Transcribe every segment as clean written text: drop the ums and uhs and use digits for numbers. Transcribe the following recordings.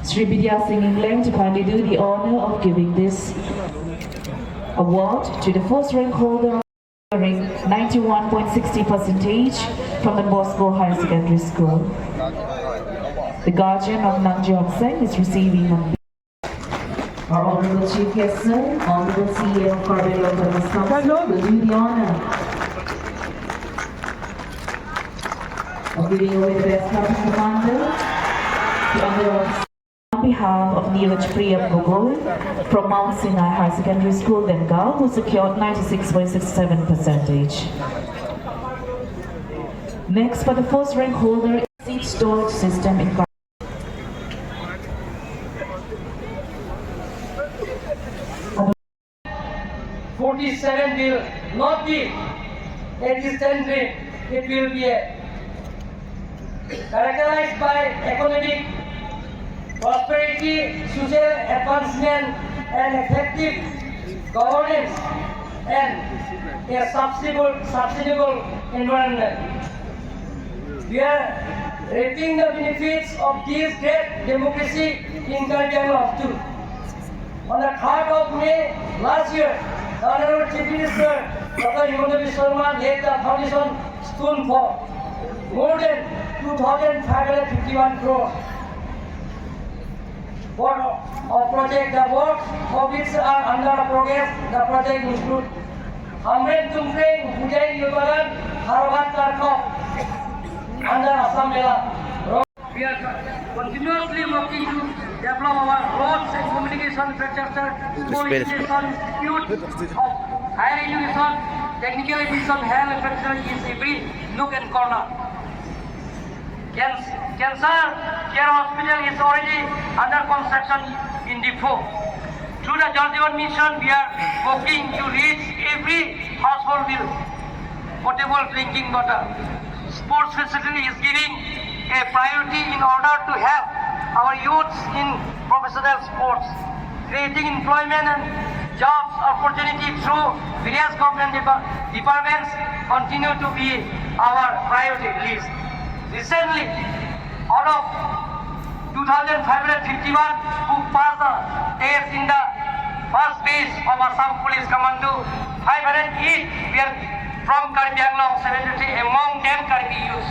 Sri Vidya Singh Ingdeng to kindly do the honor of giving this award to the first rank holder scoring 91.60% from the Bosco Higher Secondary School. The guardian of Nangjong Singh is receiving our Honorable Chief Guest Sir, Honorable CEO of Karbi Council will do the honor of giving away the best Captain Commander to under on behalf of Neeraj Priya Gogol from Mount Sinai High Secondary School, Bengal, who secured 96.67%. Next, for the first rank holder, seat storage system in 47 will not be a distant dream. It will be characterized by economic prosperity, social advancement, and effective governance, and a sustainable environment. We are reaping the benefits of this great democracy in Karbi too. On the 3rd of May last year, the Honorable Chief Minister Dr. Himanta Sharma laid the foundation stone for more than 2,551 crores of project. The work of which are under progress. The project include Hamren Tungkreng, Hujain Yubaran, Harbat Karkov under Assam Mela. We are continuously working to develop our roads and communication infrastructure, school education, institute of higher education, technical education, health infrastructure is every nook and corner. Cancer Care Hospital is already under construction in Diphu. Through the Jal Jeevan Mission, we are working to reach every household with potable drinking water. Sports facility is giving a priority in order to help our youths in professional sports. Creating employment and jobs opportunity through various government departments continue to be our priority list. Recently, out of 2,551 who passed the test in the first phase of Assam Police Commando, 508 were from Karbi Anglong 73, among them Karbi youth.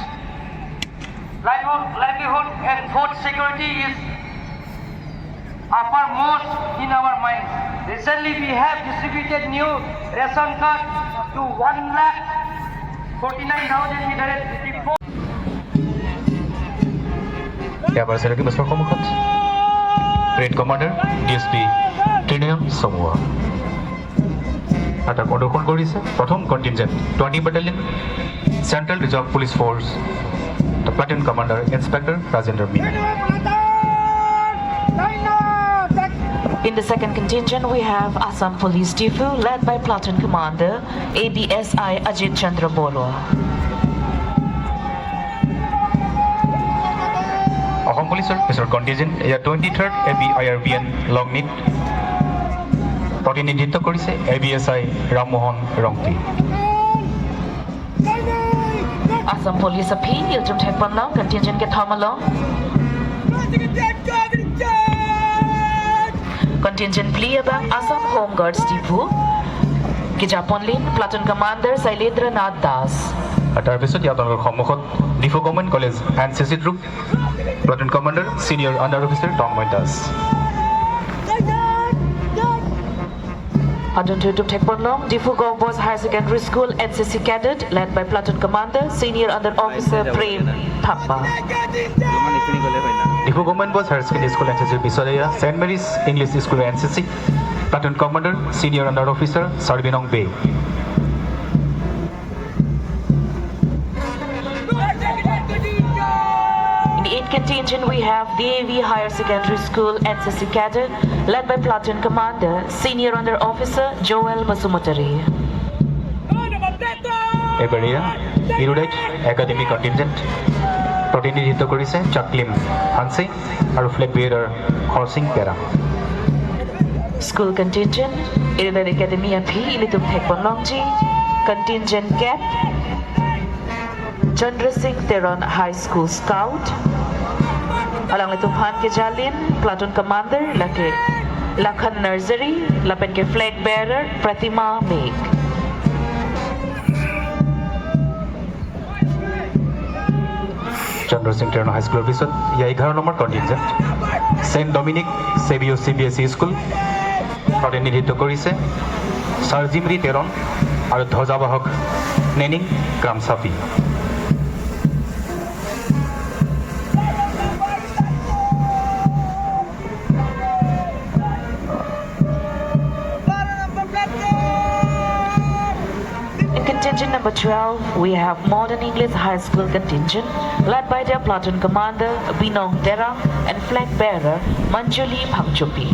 Livelihood and food security is uppermost in our mind. Recently, we have distributed new ration card to 1,49,854. এবাৰ চেলেকি বছৰ সন্মুখত grade commander DSP ট্ৰিনিয়ম Chamua এটা প্ৰদৰ্শন কৰিছে প্ৰথম কণ্টিনজেণ্ট 20 battalion central reserve police force the platoon commander inspector Rajendra Meena. In the second contingent, we have Assam Police Diphu, led by Platoon Commander ABSI Ajit Chandra Borua. Assam Police Officer Contingent 23rd ABIRBN Longmeet প্ৰতিনিধিত্ব কৰিছে ABSI Rammohan ৰংতি। Assam Police Appeal, Ilchum Thekpanlong, contingent ke Thamalong. Contingent plea abang Assam Home Guards Diphu, Kijaponlin, Platoon Commander Sailendra Nath Das. তাৰপিছত ইয়াত সন্মুখত Diphu government college NCC group platoon commander senior under officer Tanmoy Das. Adun Tutup Thekpanlong, Diphu Govt.Boys Higher Secondary School NCC Cadet, led by Platoon Commander Senior Under Officer Prem Thappa. Diphu government boys higher secondary school NCC পিছৰীয়া saint Mary's English school NCC platoon commander senior under officer Charbinong Bey. In the 8th contingent, we have DAV Higher Secondary School NCC Cadet, led by Platoon Commander Senior Under Officer Joel Basumutari. এবাৰীয়া erudite academy contingent প্ৰতিনিধিত্ব কৰিছে চাকলিম Hansi আৰু flag বিয়েৰাৰ Kharsing peda. School contingent, Irudait Academy P, Ilitum Thekpanlongji, contingent cap, Chandra Singh Theron High School Scout, Alang Litufhan ke Jalin, Platoon Commander, lake Lakhan Nursery, lapen ke Flag Bearer, Pratima Meg. Chandra Singh Terno High School Officer, 11 number contingent saint Dominic Savio CBSE school প্ৰতিনিধিত্ব কৰিছে সাৰ্জিমৰি তেৰণ আৰু ধ্বজাবাহক নেনিং গ্ৰামচাফি। Contingent number 12, we have Modern English High School contingent led by their platoon commander Binong Terang and flag bearer Manjuli Phangchupi.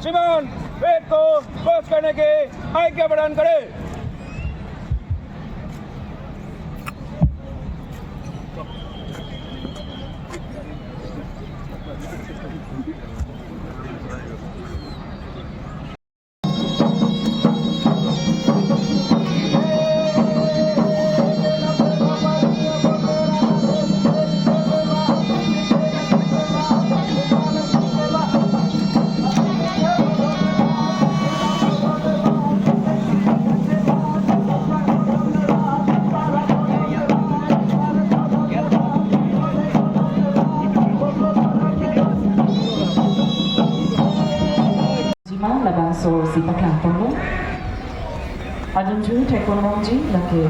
श्रीमान पेट को स्पर्श करने के आज्ञा प्रदान करें। Labang so si Paklang Pono. Adun tu Teknologi laki